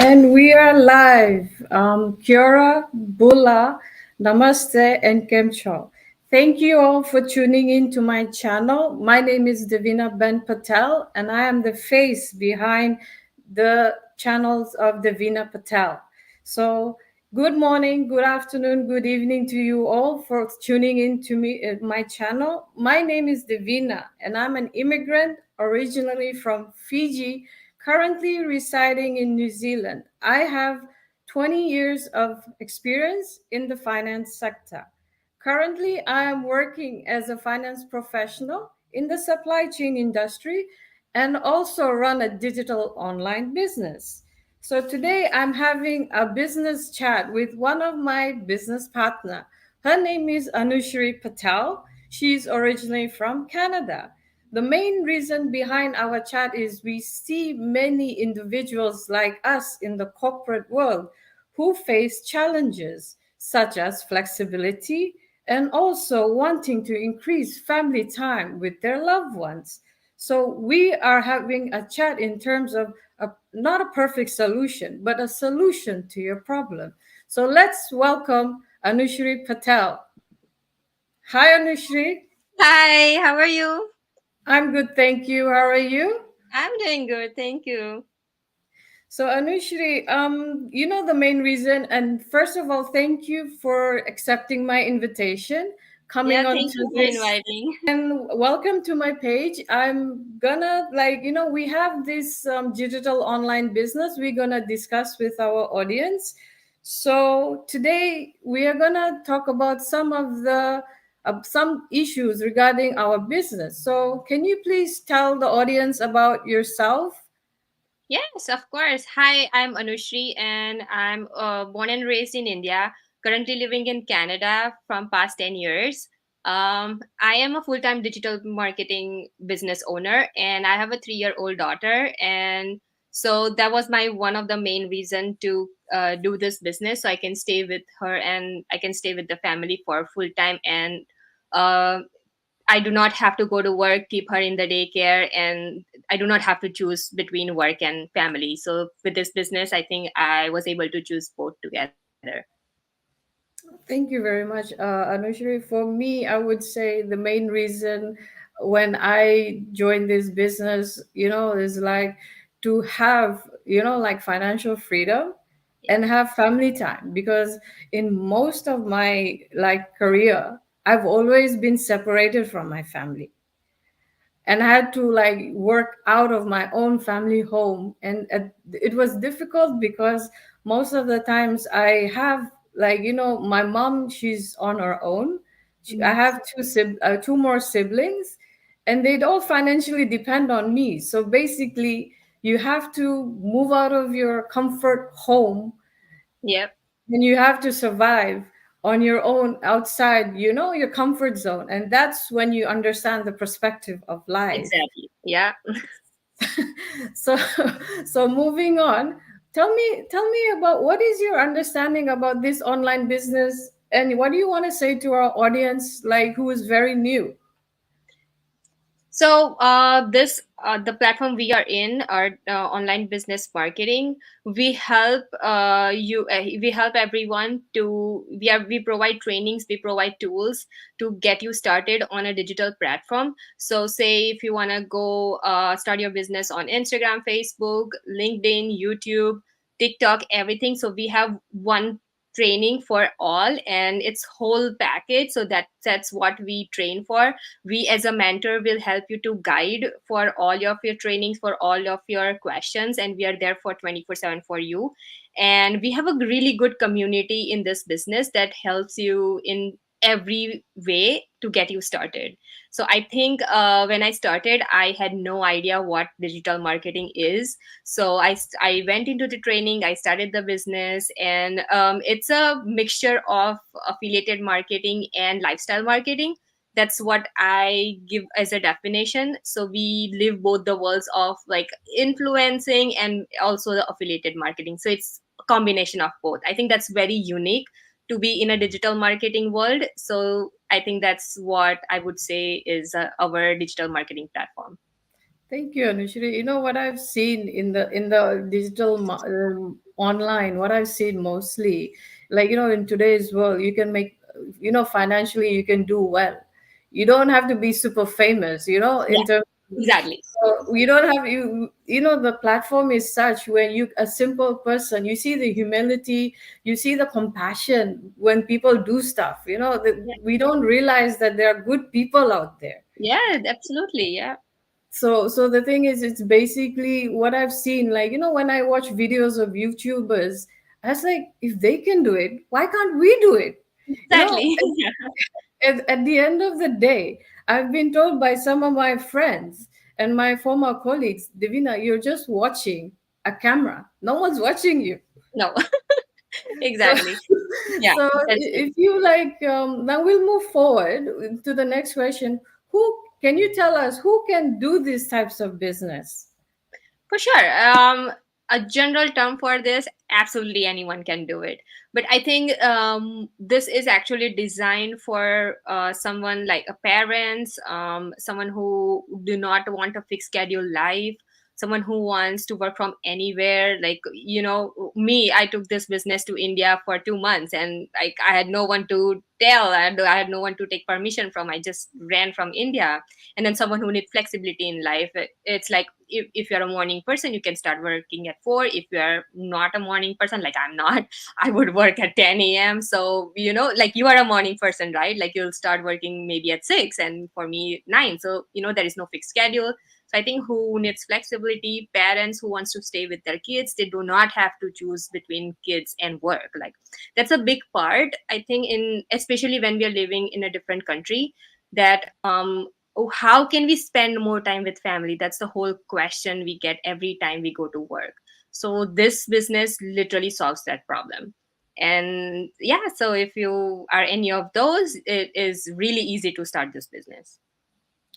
And we are live. Kiora, Bula, Namaste, and Kemcho. Thank you all for tuning in to my channel. My name is Devina Ben Patel, and I am the face behind the channels of Devina Patel. So, good morning, good afternoon, good evening to you all for tuning in to me at my channel. My name is Devina, and I'm an immigrant originally from Fiji, currently residing in New Zealand. I have 20 years of experience in the finance sector. Currently, I am working as a finance professional in the supply chain industry and also run a digital online business. So today I'm having a business chat with one of my business partner. Her name is Anushri Patel. She's originally from Canada. The main reason behind our chat is we see many individuals like us in the corporate world who face challenges such as flexibility and also wanting to increase family time with their loved ones. So we are having a chat in terms of not a perfect solution, but a solution to your problem. So let's welcome Anushri Patel. Hi, Anushri. Hi, how are you? I'm good, thank you. How are you? I'm doing good, thank you. So Anushri, you know the main reason, and first of all, thank you for accepting my invitation, Yeah, coming on thank you to for this, inviting. and welcome to my page. I'm gonna we have this digital online business we're gonna discuss with our audience. So today we are gonna talk about some of the some issues regarding our business. So can you please tell the audience about yourself? Yes, of course. Hi, I'm Anushri and I'm born and raised in India, currently living in Canada from past 10 years. I am a full-time digital marketing business owner and I have a 3-year-old daughter. And so that was my one of the main reason to do this business so I can stay with her and I can stay with the family for full time and uh, I do not have to go to work, keep her in the daycare, and I do not have to choose between work and family. So with this business, I think I was able to choose both together. Thank you very much, Anushri. For me, I would say the main reason when I joined this business, is like to have, like financial freedom Yeah. and have family time. Because in most of my like career, I've always been separated from my family and I had to like work out of my own family home, and it was difficult because most of the times I have my mom, she's on her own. I Mhm. have two more siblings, and they'd all financially depend on me. So basically, you have to move out of your comfort home Yep. and you have to survive on your own outside, your comfort zone, and that's when you understand the perspective of life. Exactly. Yeah. So so moving on, tell me about what is your understanding about this online business, and what do you want to say to our audience, like who is very new? So this the platform we are in, our online business marketing, we help we help everyone to we provide trainings, we provide tools to get you started on a digital platform. So say if you want to go start your business on Instagram, Facebook, LinkedIn, YouTube, TikTok, everything. So we have one training for all and it's whole package. So that's what we train for. We as a mentor will help you to guide for all of your trainings, for all of your questions, and we are there for 24/7 for you. And we have a really good community in this business that helps you in every way to get you started. So I think when I started I had no idea what digital marketing is. So I went into the training, I started the business, and it's a mixture of affiliated marketing and lifestyle marketing. That's what I give as a definition. So we live both the worlds of like influencing and also the affiliated marketing. So it's a combination of both. I think that's very unique to be in a digital marketing world. So I think that's what I would say is our digital marketing platform. Thank you, Anushri. You know what I've seen in the digital online, what I've seen mostly, like in today's world, you can make, financially you can do well. You don't have to be super famous, Yeah, in terms. exactly. You don't have the platform is such where you a simple person, you see the humility, you see the compassion when people do stuff. Yeah, We don't realize that there are good people out there. yeah, absolutely. Yeah, So the thing is, it's basically what I've seen. Like, when I watch videos of YouTubers, I was like, if they can do it, why can't we do it? You know, exactly. Yeah. at the end of the day, I've been told by some of my friends and my former colleagues, Devina, you're just watching a camera. No one's watching you. No, So, exactly. Yeah, so that's true. if you like, now we'll move forward to the next question. Who can you tell us who can do these types of business? For sure. A general term for this, absolutely anyone can do it. But I think this is actually designed for someone like a parents, someone who do not want a fixed schedule life, someone who wants to work from anywhere. Like, me, I took this business to India for 2 months, and like I had no one to tell. I had no one to take permission from. I just ran from India. And then someone who needs flexibility in life, it's like, if you're a morning person, you can start working at 4. If you're not a morning person, like I'm not, I would work at 10 a.m. So like you are a morning person, right? Like you'll start working maybe at 6, and for me 9. So there is no fixed schedule. So I think who needs flexibility, parents who wants to stay with their kids, they do not have to choose between kids and work. Like that's a big part, I think, in especially when we are living in a different country, that oh, how can we spend more time with family? That's the whole question we get every time we go to work. So this business literally solves that problem. And yeah, so if you are any of those, it is really easy to start this business.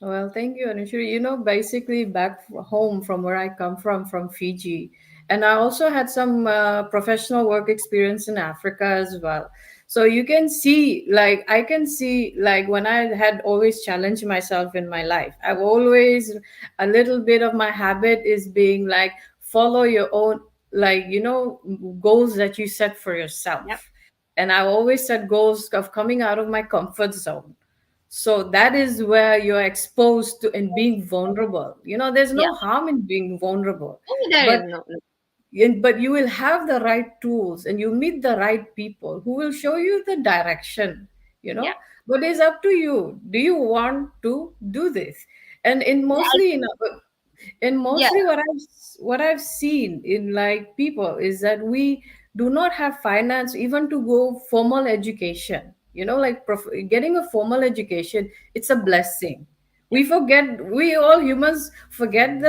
Well, thank you, Anushri. Basically back home from where I come from Fiji, and I also had some professional work experience in Africa as well. So you can see, like, I can see, like, when I had always challenged myself in my life, I've always, a little bit of my habit is being like, follow your own, like, goals that you set for Yep. yourself. And I always set goals of coming out of my comfort zone, so that is where you're exposed to and being vulnerable. There's Yeah. no harm in being vulnerable, Oh, there but is no. but you will have the right tools and you meet the right people who will show you the direction. you Yeah. know but it's up to you. Do you want to do this? And in Yeah. I mostly think, and yeah. mostly what I've seen in like people is that we do not have finance even to go formal education. Like getting a formal education, it's a blessing. Yeah. We all humans forget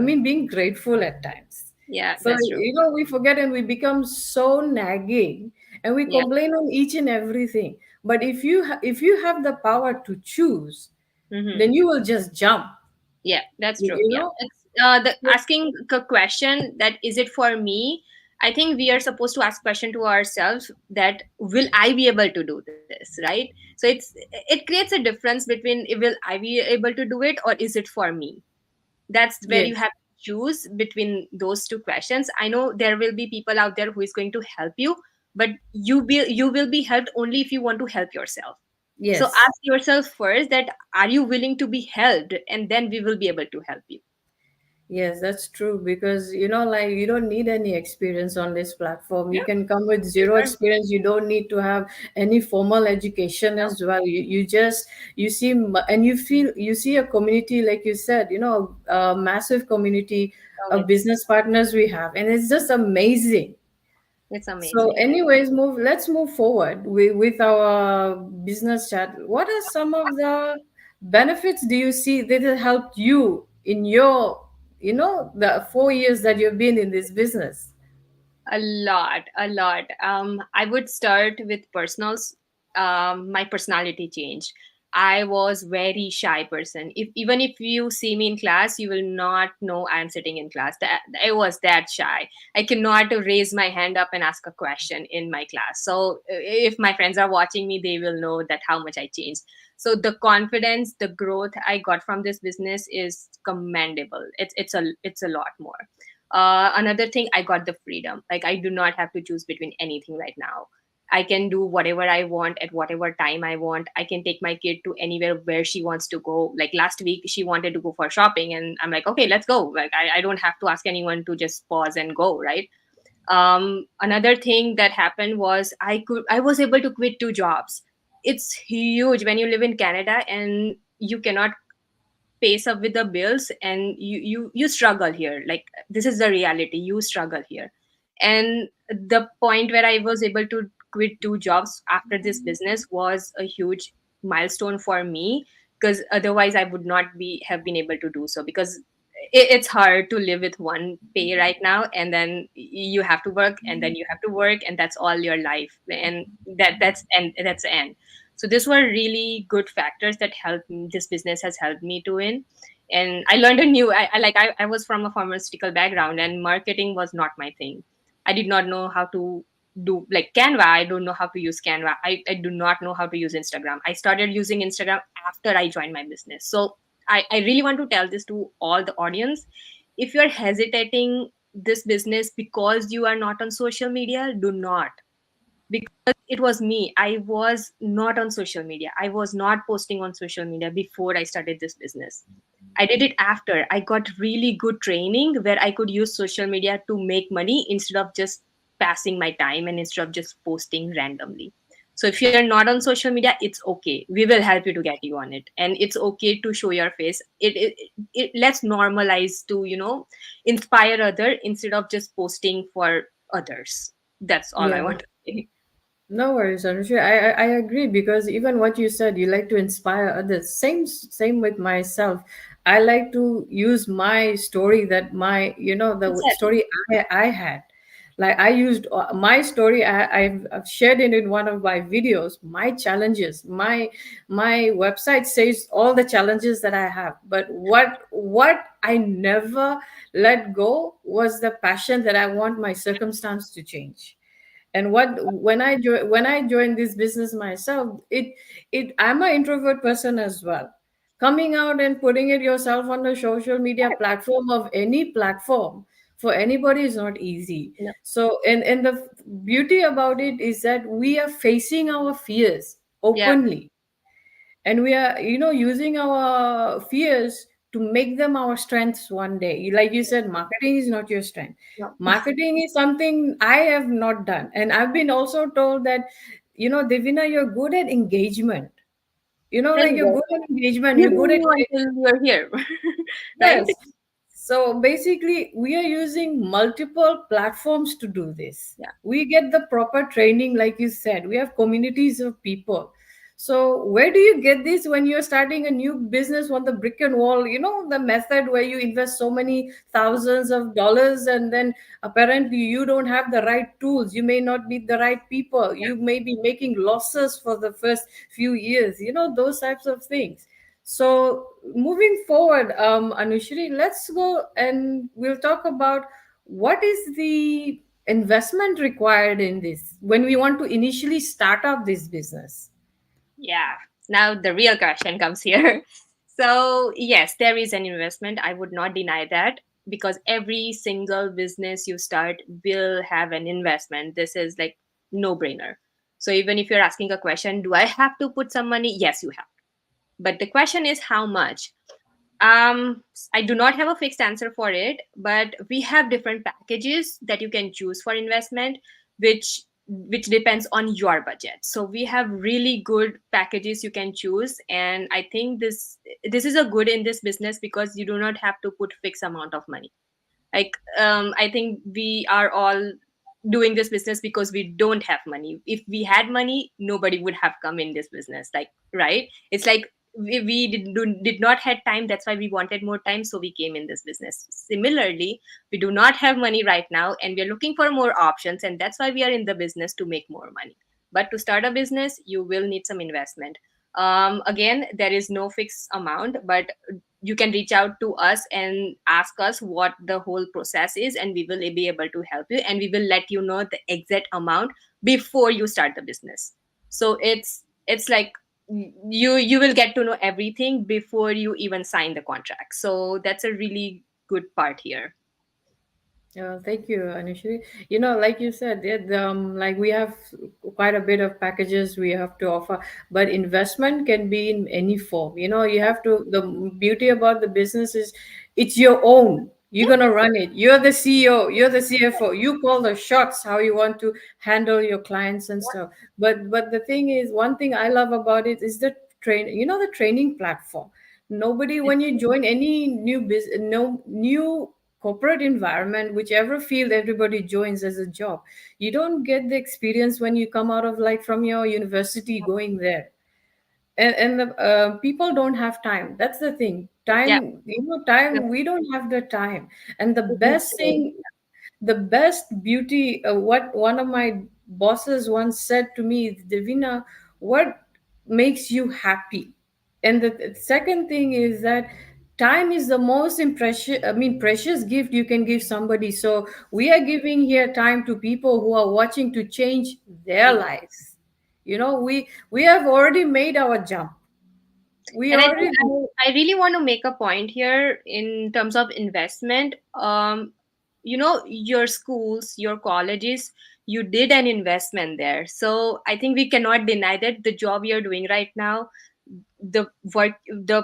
being grateful at times. Yeah. So That's true. we forget and we become so nagging and we Yeah. complain on each and everything. But if you have the power to choose, Mm-hmm. then you will just jump. Yeah, that's you true. you Yeah, know it's the asking a question that is it for me. I think we are supposed to ask question to ourselves that will I be able to do this, right? So it creates a difference between will I be able to do it or is it for me. That's where you Yes, have to choose between those two questions. I know there will be people out there who is going to help you, but you will be helped only if you want to help yourself. So yes, ask yourself first that are you willing to be helped, and then we will be able to help you. yes, that's true. Because like, you don't need any experience on this platform. You Yeah, can come with you zero don't. experience. You don't need to have any formal education No, as well. You just and you see a community, like you said, a massive community no, of business partners we have, and it's just amazing. it's So, amazing. anyways, let's move forward with our business chat. What are some of the benefits do you see that have helped you in your, the 4 years that you've been in this business? A lot, a lot. I would start with personals. My personality changed. I was very shy person. If even if you see me in class, you will not know I'm sitting in class. That I was that shy. I cannot raise my hand up and ask a question in my class. So if my friends are watching me, they will know that how much I changed. So the confidence, the growth I got from this business is commendable. It's a lot more. Another thing, I got the freedom. Like I do not have to choose between anything right now. I can do whatever I want at whatever time I want. I can take my kid to anywhere where she wants to go. Like last week, she wanted to go for shopping, and I'm like, okay, let's go. Like I don't have to ask anyone to just pause and go, right? Another thing that happened was I was able to quit 2 jobs. It's huge when you live in Canada and you cannot pace up with the bills, and you struggle here. Like this is the reality, you struggle here. And the point where I was able to quit 2 jobs after this business was a huge milestone for me, because otherwise I would not be have been able to do so, because it's hard to live with one pay right now, and then you have to work, and then you have to work, and that's all your life, and that's the end. So these were really good factors that this business has helped me to win. And I learned a new I was from a pharmaceutical background, and marketing was not my thing. I did not know how to do like Canva. I don't know how to use Canva. I do not know how to use Instagram. I started using Instagram after I joined my business. So I really want to tell this to all the audience. If you're hesitating this business because you are not on social media, do not. Because it was me. I was not on social media. I was not posting on social media before I started this business. I did it after. I got really good training where I could use social media to make money instead of just passing my time and instead of just posting randomly. So if you're not on social media, it's okay. We will help you to get you on it. And it's okay to show your face. Let's normalize to, inspire other instead of just posting for others. That's all I Yeah. want to say. No worries, Anushka. I agree because even what you said, you like to inspire others. Same with myself. I like to use my story that my the Exactly. story I had. Like I used my story. I've shared it in one of my videos. My challenges. My website says all the challenges that I have. But what I never let go was the passion that I want my circumstance to change. And when I joined this business myself, it I'm an introvert person as well. Coming out and putting it yourself on the social media platform of any platform for anybody is not easy. No. So and the beauty about it is that we are facing our fears Yeah. openly, and we are using our fears to make them our strengths one day. Like you said, marketing is not your strength. No. Marketing is something I have not done, and I've been also told that, Devina, you're good at engagement. There Like you you're go. good at engagement, You you're good at knew until you're here, right? yes. So basically, we are using multiple platforms to do this. Yeah. We get the proper training, like you said. We have communities of people. So where do you get this when you're starting a new business on the brick and wall? The method where you invest so many thousands of dollars, and then apparently you don't have the right tools. You may not meet the right people. You may be making losses for the first few years. Those types of things. So moving forward, Anushri, let's go and we'll talk about what is the investment required in this when we want to initially start up this business. Yeah. Now the real question comes here. So, yes, there is an investment. I would not deny that, because every single business you start will have an investment. This is like no brainer. So, even if you're asking a question, do I have to put some money? Yes, you have. But the question is how much? I do not have a fixed answer for it, but we have different packages that you can choose for investment, which depends on your budget. So we have really good packages you can choose, and I think this is a good in this business because you do not have to put fixed amount of money. Like I think we are all doing this business because we don't have money. If we had money, nobody would have come in this business, like, right? It's like did not had time, that's why we wanted more time, so we came in this business. Similarly, we do not have money right now and we are looking for more options, and that's why we are in the business to make more money. But to start a business, you will need some investment. Again, there is no fixed amount, but you can reach out to us and ask us what the whole process is, and we will be able to help you, and we will let you know the exact amount before you start the business. So it's like you will get to know everything before you even sign the contract. So that's a really good part here. Thank you, Anushri. You know, like you said, like we have quite a bit of packages we have to offer, but investment can be in any form. You know, you have to. The beauty about the business is it's your own. You're gonna run it. You're the CEO. You're the CFO. You call the shots how you want to handle your clients and stuff. But the thing is, one thing I love about it is the train. You know, the training platform. Nobody, when you join any new business, no new corporate environment, whichever field everybody joins as a job, you don't get the experience when you come out of like from your university going there. And the people don't have time. That's the thing. Yeah. Time, you know, The time, we don't have the time. And the business best today. thing, the best beauty, what one of my bosses once said to me, Devina, what makes you happy? And the second thing is that time is the most imprecious, I mean, precious gift you can give somebody. So we are giving here time to people who are watching to change their lives. You know, we have already made our jump. We And I think already know. I really want to make a point here in terms of investment. Your schools, your colleges, you did an investment there. So I think we cannot deny that the job you're doing right now, the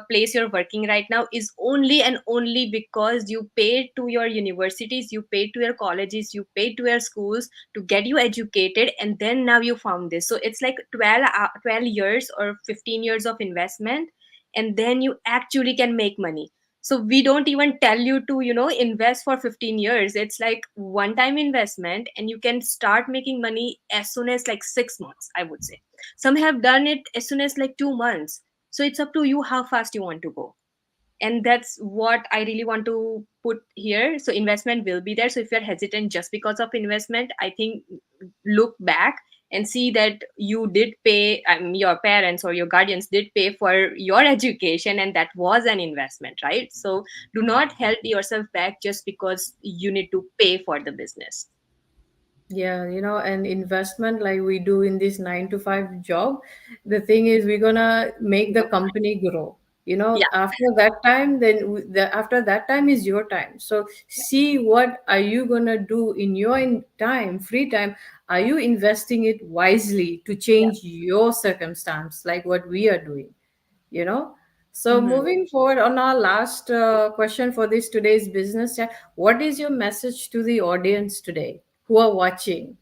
place you're working right now, is only and only because you paid to your universities, you paid to your colleges, you paid to your schools to get you educated, and then now you found this. So it's like 12 years or 15 years of investment, and then you actually can make money. So we don't even tell you to invest for 15 years. It's like one time investment, and you can start making money as soon as like 6 months, I would say. Some have done it as soon as like 2 months. So it's up to you how fast you want to go. And that's what I really want to put here. So investment will be there. So if you're hesitant just because of investment, I think look back and see that you did pay, your parents or your guardians did pay for your education, and that was an investment, right? So do not hold yourself back just because you need to pay for the business. Yeah, you know, and investment like we do in this 9 to 5 job, the thing is we're gonna make the company grow. You know, Yeah. after that time, then after that time is your time. So see what are you gonna do in your time, free time? Are you investing it wisely to Yeah. change your circumstance, like what we are doing? You know. So Mhm. moving forward on our last question for this today's business chat, what is your message to the audience today who are watching?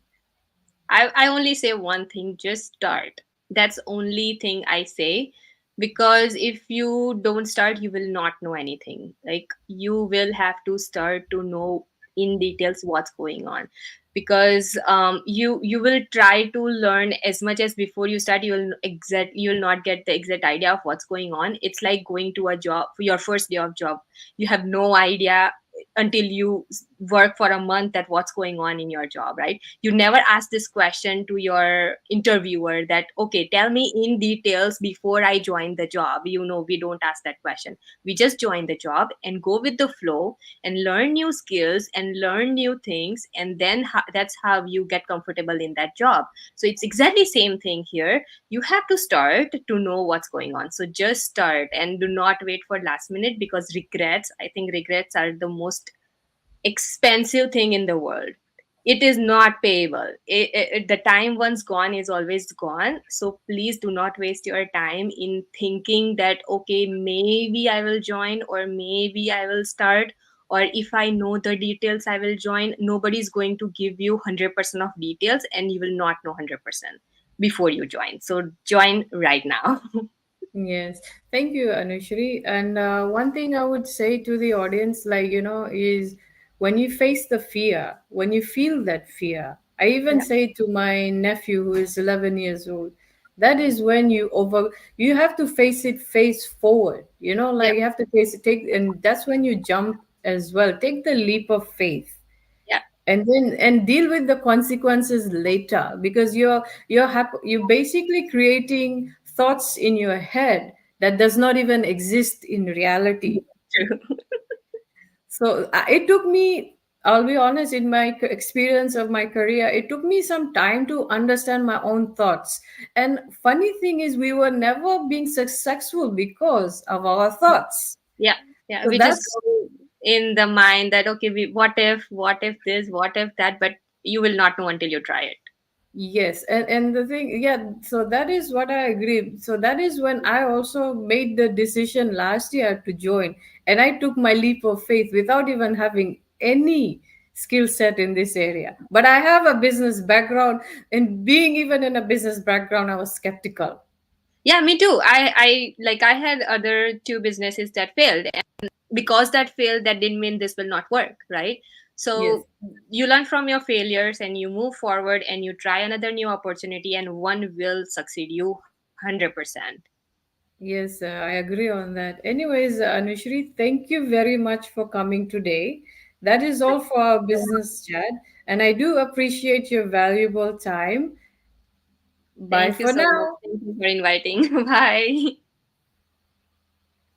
I only say one thing, just start. That's only thing I say, because if you don't start, you will not know anything. Like, you will have to start to know in details what's going on, because you will try to learn as much as before you start. You will not get the exact idea of what's going on. It's like going to a job for your first day of job. You have no idea until you work for a month at what's going on in your job, right? You never ask this question to your interviewer that, okay, tell me in details before I join the job. We don't ask that question. We just join the job and go with the flow and learn new skills and learn new things, and then that's how you get comfortable in that job. So it's exactly same thing here. You have to start to know what's going on. So just start and do not wait for last minute, because I think regrets are the most expensive thing in the world. It is not payable. The time once gone is always gone. So please do not waste your time in thinking that, okay, maybe I will join, or maybe I will start, or if I know the details I will join. Nobody's going to give you 100% of details, and you will not know 100% before you join. So join right now. Yes, thank you, Anushri. And one thing I would say to the audience, like, you know, is when you face the fear, when you feel that fear, I even Yeah. say to my nephew who is 11 years old, that is when you have to face it face forward, you know, Yeah. like you have to face it, and that's when you jump as well. Take the leap of faith, Yeah. and then and deal with the consequences later, because you're basically creating thoughts in your head that does not even exist in reality. True. So it took me, I'll be honest, in my experience of my career, it took me some time to understand my own thoughts. And funny thing is, we were never being successful because of our thoughts. Yeah, yeah. So We just that's, go in the mind that okay, what if this, what if that, but you will not know until you try it. yes, and the thing, yeah, so that is what I agree. So that is when I also made the decision last year to join, and I took my leap of faith without even having any skill set in this area. But I have a business background, and being even in a business background, I was skeptical. Yeah, me too. I had other two businesses that failed, and because that failed, that didn't mean this will not work, right? Yes. So you learn from your failures and you move forward and you try another new opportunity, and one will succeed you 100%. Yes, I agree on that. Anyways, Anushri, thank you very much for coming today. That is all for our business chat, and I do appreciate your valuable time. Bye Thank you for so much. now. Thank you for inviting. Bye.